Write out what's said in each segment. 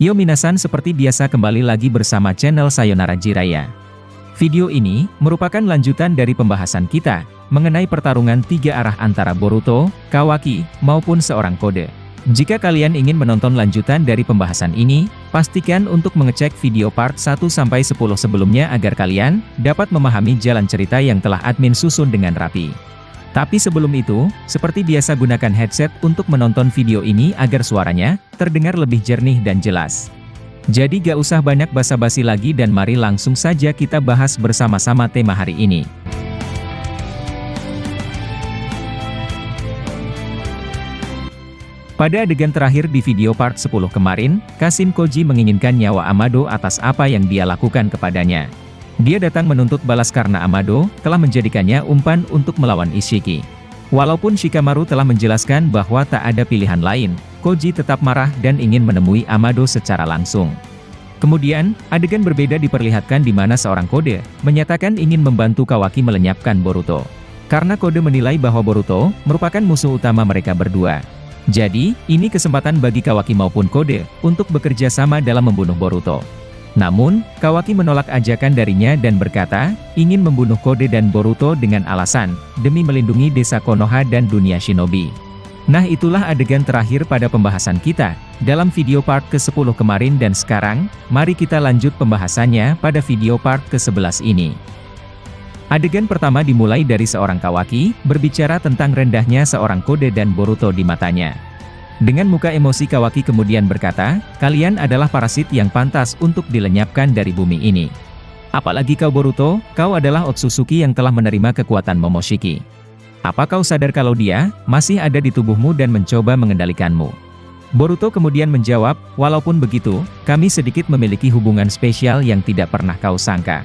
Yo minasan, seperti biasa kembali lagi bersama channel Sayonara Jiraiya. Video ini merupakan lanjutan dari pembahasan kita mengenai pertarungan 3 arah antara Boruto, Kawaki, maupun seorang kode. Jika kalian ingin menonton lanjutan dari pembahasan ini, pastikan untuk mengecek video part 1-10 sebelumnya agar kalian dapat memahami jalan cerita yang telah admin susun dengan rapi. Tapi sebelum itu, seperti biasa gunakan headset untuk menonton video ini agar suaranya terdengar lebih jernih dan jelas. Jadi gak usah banyak basa-basi lagi dan mari langsung saja kita bahas bersama-sama tema hari ini. Pada adegan terakhir di video part 10 kemarin, Kashin Koji menginginkan nyawa Amado atas apa yang dia lakukan kepadanya. Dia datang menuntut balas karena Amado telah menjadikannya umpan untuk melawan Ishiki. Walaupun Shikamaru telah menjelaskan bahwa tak ada pilihan lain, Koji tetap marah dan ingin menemui Amado secara langsung. Kemudian, adegan berbeda diperlihatkan di mana seorang kode menyatakan ingin membantu Kawaki melenyapkan Boruto. Karena kode menilai bahwa Boruto merupakan musuh utama mereka berdua. Jadi, ini kesempatan bagi Kawaki maupun kode untuk bekerja sama dalam membunuh Boruto. Namun, Kawaki menolak ajakan darinya dan berkata, ingin membunuh Kode dan Boruto dengan alasan, demi melindungi desa Konoha dan dunia shinobi. Nah, itulah adegan terakhir pada pembahasan kita, dalam video part ke-10 kemarin dan sekarang, mari kita lanjut pembahasannya pada video part ke-11 ini. Adegan pertama dimulai dari seorang Kawaki, berbicara tentang rendahnya seorang Kode dan Boruto di matanya. Dengan muka emosi Kawaki kemudian berkata, kalian adalah parasit yang pantas untuk dilenyapkan dari bumi ini. Apalagi kau Boruto, kau adalah Otsutsuki yang telah menerima kekuatan Momoshiki. Apa kau sadar kalau dia masih ada di tubuhmu dan mencoba mengendalikanmu? Boruto kemudian menjawab, walaupun begitu, kami sedikit memiliki hubungan spesial yang tidak pernah kau sangka.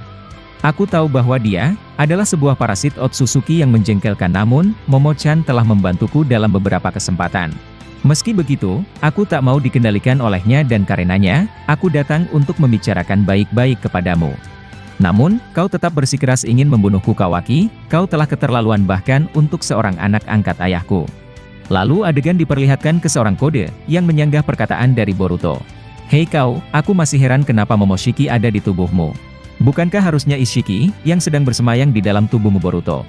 Aku tahu bahwa dia adalah sebuah parasit Otsutsuki yang menjengkelkan, namun Momo-chan telah membantuku dalam beberapa kesempatan. Meski begitu, aku tak mau dikendalikan olehnya dan karenanya, aku datang untuk membicarakan baik-baik kepadamu. Namun, kau tetap bersikeras ingin membunuhku Kawaki, kau telah keterlaluan bahkan untuk seorang anak angkat ayahku. Lalu adegan diperlihatkan ke seorang kode, yang menyanggah perkataan dari Boruto. Hei kau, aku masih heran kenapa Momoshiki ada di tubuhmu. Bukankah harusnya Ishiki, yang sedang bersemayam di dalam tubuhmu Boruto?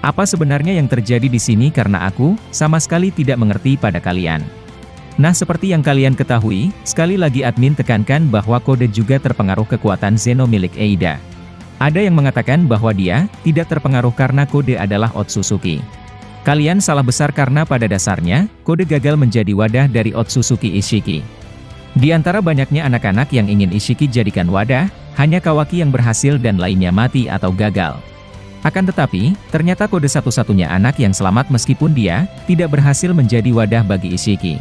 Apa sebenarnya yang terjadi di sini karena aku sama sekali tidak mengerti pada kalian. Nah, seperti yang kalian ketahui, sekali lagi admin tekankan bahwa kode juga terpengaruh kekuatan Zeno milik Eida. Ada yang mengatakan bahwa dia tidak terpengaruh karena kode adalah Otsutsuki. Kalian salah besar karena pada dasarnya, kode gagal menjadi wadah dari Otsutsuki Ishiki. Di antara banyaknya anak-anak yang ingin Ishiki jadikan wadah, hanya Kawaki yang berhasil dan lainnya mati atau gagal. Akan tetapi, ternyata kode satu-satunya anak yang selamat meskipun dia tidak berhasil menjadi wadah bagi Ishiki.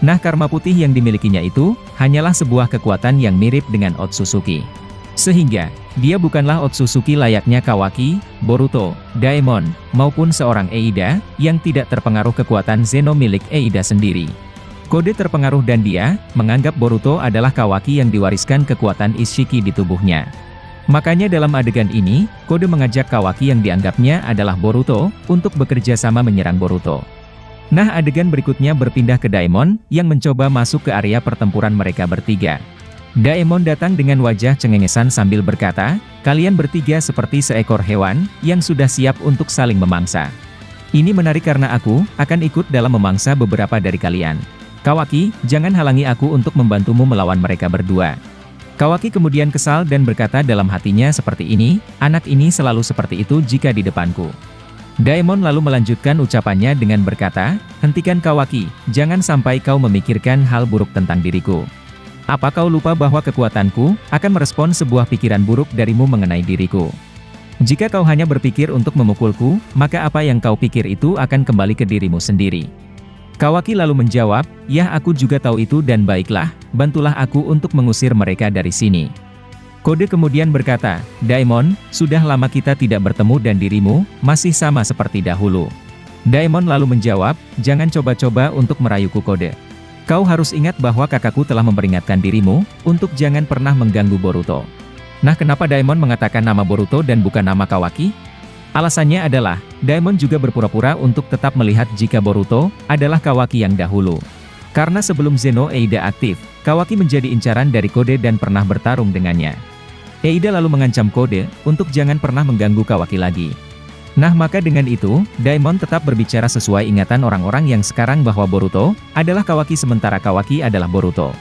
Nah, karma putih yang dimilikinya itu hanyalah sebuah kekuatan yang mirip dengan Otsutsuki. Sehingga, dia bukanlah Otsutsuki layaknya Kawaki, Boruto, Daemon, maupun seorang Eida yang tidak terpengaruh kekuatan Zeno milik Eida sendiri. Kode terpengaruh dan dia menganggap Boruto adalah Kawaki yang diwariskan kekuatan Ishiki di tubuhnya. Makanya dalam adegan ini, kode mengajak Kawaki yang dianggapnya adalah Boruto, untuk bekerja sama menyerang Boruto. Nah, adegan berikutnya berpindah ke Daemon, yang mencoba masuk ke area pertempuran mereka bertiga. Daemon datang dengan wajah cengengesan sambil berkata, kalian bertiga seperti seekor hewan, yang sudah siap untuk saling memangsa. Ini menarik karena aku akan ikut dalam memangsa beberapa dari kalian. Kawaki, jangan halangi aku untuk membantumu melawan mereka berdua. Kawaki kemudian kesal dan berkata dalam hatinya seperti ini, anak ini selalu seperti itu jika di depanku. Daemon lalu melanjutkan ucapannya dengan berkata, hentikan Kawaki, jangan sampai kau memikirkan hal buruk tentang diriku. Apa kau lupa bahwa kekuatanku akan merespon sebuah pikiran buruk darimu mengenai diriku? Jika kau hanya berpikir untuk memukulku, maka apa yang kau pikir itu akan kembali ke dirimu sendiri. Kawaki lalu menjawab, ya aku juga tahu itu dan baiklah, bantulah aku untuk mengusir mereka dari sini. Kode kemudian berkata, Daemon, sudah lama kita tidak bertemu dan dirimu masih sama seperti dahulu. Daemon lalu menjawab, jangan coba-coba untuk merayuku Kode. Kau harus ingat bahwa kakakku telah memperingatkan dirimu, untuk jangan pernah mengganggu Boruto. Nah, kenapa Daemon mengatakan nama Boruto dan bukan nama Kawaki? Alasannya adalah, Daemon juga berpura-pura untuk tetap melihat jika Boruto adalah Kawaki yang dahulu. Karena sebelum Zeno Eida aktif, Kawaki menjadi incaran dari Kode dan pernah bertarung dengannya. Eida lalu mengancam Kode untuk jangan pernah mengganggu Kawaki lagi. Nah maka dengan itu, Daemon tetap berbicara sesuai ingatan orang-orang yang sekarang bahwa Boruto adalah Kawaki sementara Kawaki adalah Boruto.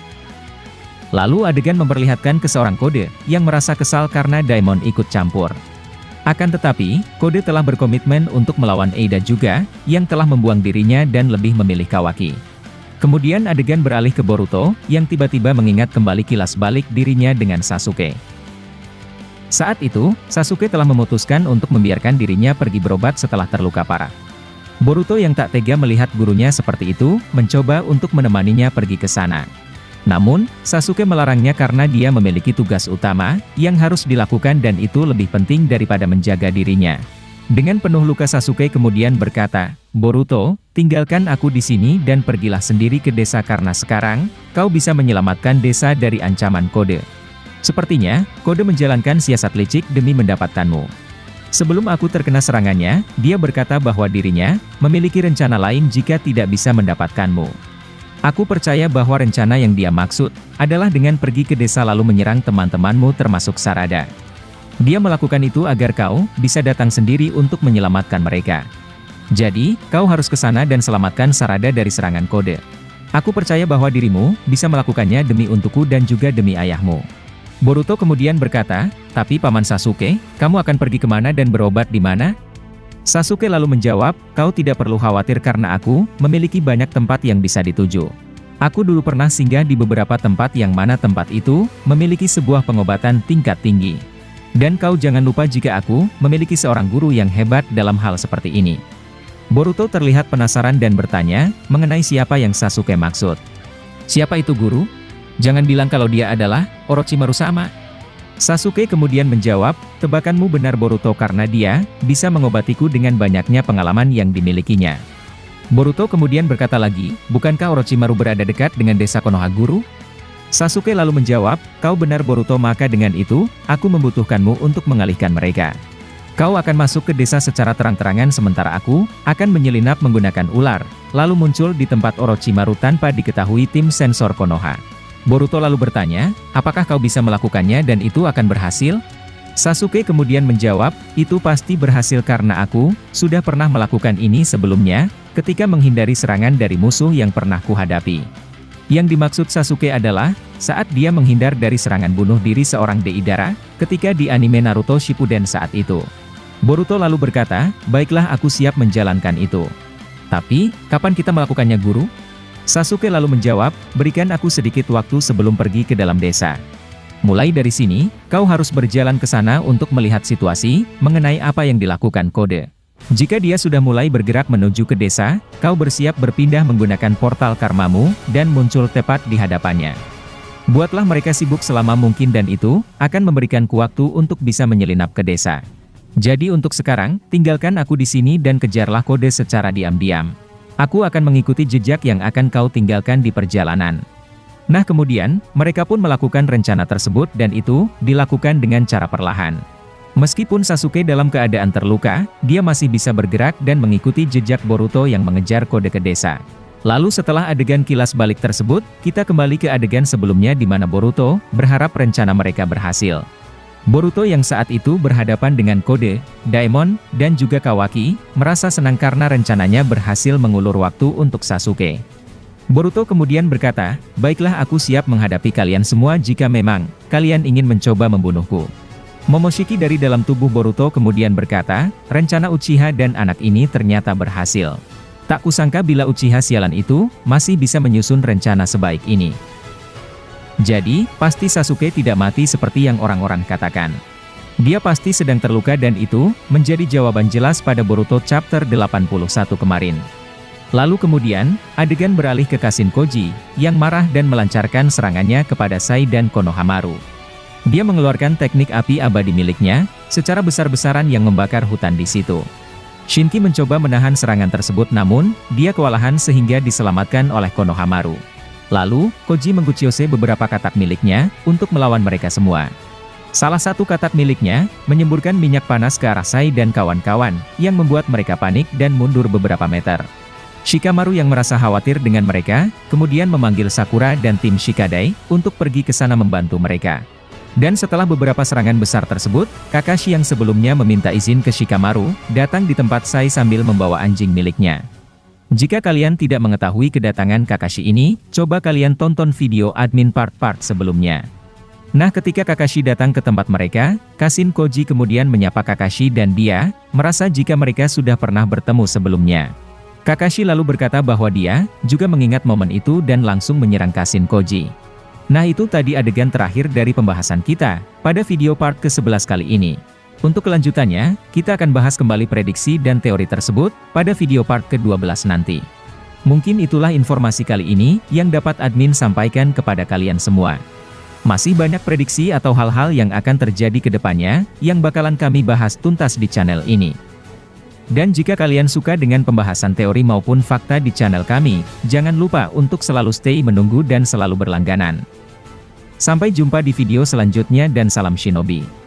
Lalu adegan memperlihatkan ke seorang Kode yang merasa kesal karena Daemon ikut campur. Akan tetapi, Kode telah berkomitmen untuk melawan Eida juga, yang telah membuang dirinya dan lebih memilih Kawaki. Kemudian adegan beralih ke Boruto, yang tiba-tiba mengingat kembali kilas balik dirinya dengan Sasuke. Saat itu, Sasuke telah memutuskan untuk membiarkan dirinya pergi berobat setelah terluka parah. Boruto yang tak tega melihat gurunya seperti itu, mencoba untuk menemaninya pergi ke sana. Namun, Sasuke melarangnya karena dia memiliki tugas utama, yang harus dilakukan dan itu lebih penting daripada menjaga dirinya. Dengan penuh luka Sasuke kemudian berkata, "Boruto, tinggalkan aku di sini dan pergilah sendiri ke desa karena sekarang, kau bisa menyelamatkan desa dari ancaman Kode. Sepertinya, Kode menjalankan siasat licik demi mendapatkanmu. Sebelum aku terkena serangannya, dia berkata bahwa dirinya memiliki rencana lain jika tidak bisa mendapatkanmu. Aku percaya bahwa rencana yang dia maksud adalah dengan pergi ke desa lalu menyerang teman-temanmu termasuk Sarada. Dia melakukan itu agar kau bisa datang sendiri untuk menyelamatkan mereka. Jadi, kau harus ke sana dan selamatkan Sarada dari serangan Kode. Aku percaya bahwa dirimu bisa melakukannya demi untukku dan juga demi ayahmu." Boruto kemudian berkata, "Tapi Paman Sasuke, kamu akan pergi kemana dan berobat di mana?" Sasuke lalu menjawab, "Kau tidak perlu khawatir karena aku memiliki banyak tempat yang bisa dituju. Aku dulu pernah singgah di beberapa tempat yang mana tempat itu memiliki sebuah pengobatan tingkat tinggi. Dan kau jangan lupa jika aku memiliki seorang guru yang hebat dalam hal seperti ini." Boruto terlihat penasaran dan bertanya, mengenai siapa yang Sasuke maksud. "Siapa itu guru? Jangan bilang kalau dia adalah Orochimaru sama." Sasuke kemudian menjawab, "Tebakanmu benar Boruto karena dia bisa mengobatiku dengan banyaknya pengalaman yang dimilikinya." Boruto kemudian berkata lagi, "Bukankah Orochimaru berada dekat dengan desa Konohaguru?" Sasuke lalu menjawab, "Kau benar Boruto maka dengan itu, aku membutuhkanmu untuk mengalihkan mereka. Kau akan masuk ke desa secara terang-terangan sementara aku akan menyelinap menggunakan ular, lalu muncul di tempat Orochimaru tanpa diketahui tim sensor Konoha." Boruto lalu bertanya, "Apakah kau bisa melakukannya dan itu akan berhasil?" Sasuke kemudian menjawab, "Itu pasti berhasil karena aku sudah pernah melakukan ini sebelumnya, ketika menghindari serangan dari musuh yang pernah kuhadapi." Yang dimaksud Sasuke adalah, saat dia menghindar dari serangan bunuh diri seorang Deidara, ketika di anime Naruto Shippuden saat itu. Boruto lalu berkata, "Baiklah aku siap menjalankan itu. Tapi, kapan kita melakukannya guru?" Sasuke lalu menjawab, "Berikan aku sedikit waktu sebelum pergi ke dalam desa. Mulai dari sini, kau harus berjalan ke sana untuk melihat situasi, mengenai apa yang dilakukan Kode. Jika dia sudah mulai bergerak menuju ke desa, kau bersiap berpindah menggunakan portal karmamu, dan muncul tepat di hadapannya. Buatlah mereka sibuk selama mungkin dan itu akan memberikanku waktu untuk bisa menyelinap ke desa. Jadi untuk sekarang, tinggalkan aku di sini dan kejarlah Kode secara diam-diam. Aku akan mengikuti jejak yang akan kau tinggalkan di perjalanan." Nah kemudian, mereka pun melakukan rencana tersebut dan itu dilakukan dengan cara perlahan. Meskipun Sasuke dalam keadaan terluka, dia masih bisa bergerak dan mengikuti jejak Boruto yang mengejar Kode ke desa. Lalu setelah adegan kilas balik tersebut, kita kembali ke adegan sebelumnya di mana Boruto berharap rencana mereka berhasil. Boruto yang saat itu berhadapan dengan Kode, Daemon, dan juga Kawaki, merasa senang karena rencananya berhasil mengulur waktu untuk Sasuke. Boruto kemudian berkata, "Baiklah aku siap menghadapi kalian semua jika memang kalian ingin mencoba membunuhku." Momoshiki dari dalam tubuh Boruto kemudian berkata, "Rencana Uchiha dan anak ini ternyata berhasil. Tak kusangka bila Uchiha sialan itu masih bisa menyusun rencana sebaik ini. Jadi, pasti Sasuke tidak mati seperti yang orang-orang katakan. Dia pasti sedang terluka dan itu menjadi jawaban jelas pada Boruto chapter 81 kemarin." Lalu kemudian, adegan beralih ke Kashin-Koji, yang marah dan melancarkan serangannya kepada Sai dan Konohamaru. Dia mengeluarkan teknik api abadi miliknya, secara besar-besaran yang membakar hutan di situ. Shinki mencoba menahan serangan tersebut namun, dia kewalahan sehingga diselamatkan oleh Konohamaru. Lalu, Koji mengguciose beberapa katak miliknya, untuk melawan mereka semua. Salah satu katak miliknya, menyemburkan minyak panas ke arah Sai dan kawan-kawan, yang membuat mereka panik dan mundur beberapa meter. Shikamaru yang merasa khawatir dengan mereka, kemudian memanggil Sakura dan tim Shikadai untuk pergi ke sana membantu mereka. Dan setelah beberapa serangan besar tersebut, Kakashi yang sebelumnya meminta izin ke Shikamaru, datang di tempat Sai sambil membawa anjing miliknya. Jika kalian tidak mengetahui kedatangan Kakashi ini, coba kalian tonton video admin part-part sebelumnya. Nah, ketika Kakashi datang ke tempat mereka, Kashin Koji kemudian menyapa Kakashi dan dia merasa jika mereka sudah pernah bertemu sebelumnya. Kakashi lalu berkata bahwa dia juga mengingat momen itu dan langsung menyerang Kashin Koji. Nah, itu tadi adegan terakhir dari pembahasan kita pada video part ke-11 kali ini. Untuk kelanjutannya, kita akan bahas kembali prediksi dan teori tersebut pada video part ke-12 nanti. Mungkin itulah informasi kali ini yang dapat admin sampaikan kepada kalian semua. Masih banyak prediksi atau hal-hal yang akan terjadi ke depannya, yang bakalan kami bahas tuntas di channel ini. Dan jika kalian suka dengan pembahasan teori maupun fakta di channel kami, jangan lupa untuk selalu stay menunggu dan selalu berlangganan. Sampai jumpa di video selanjutnya dan salam Shinobi.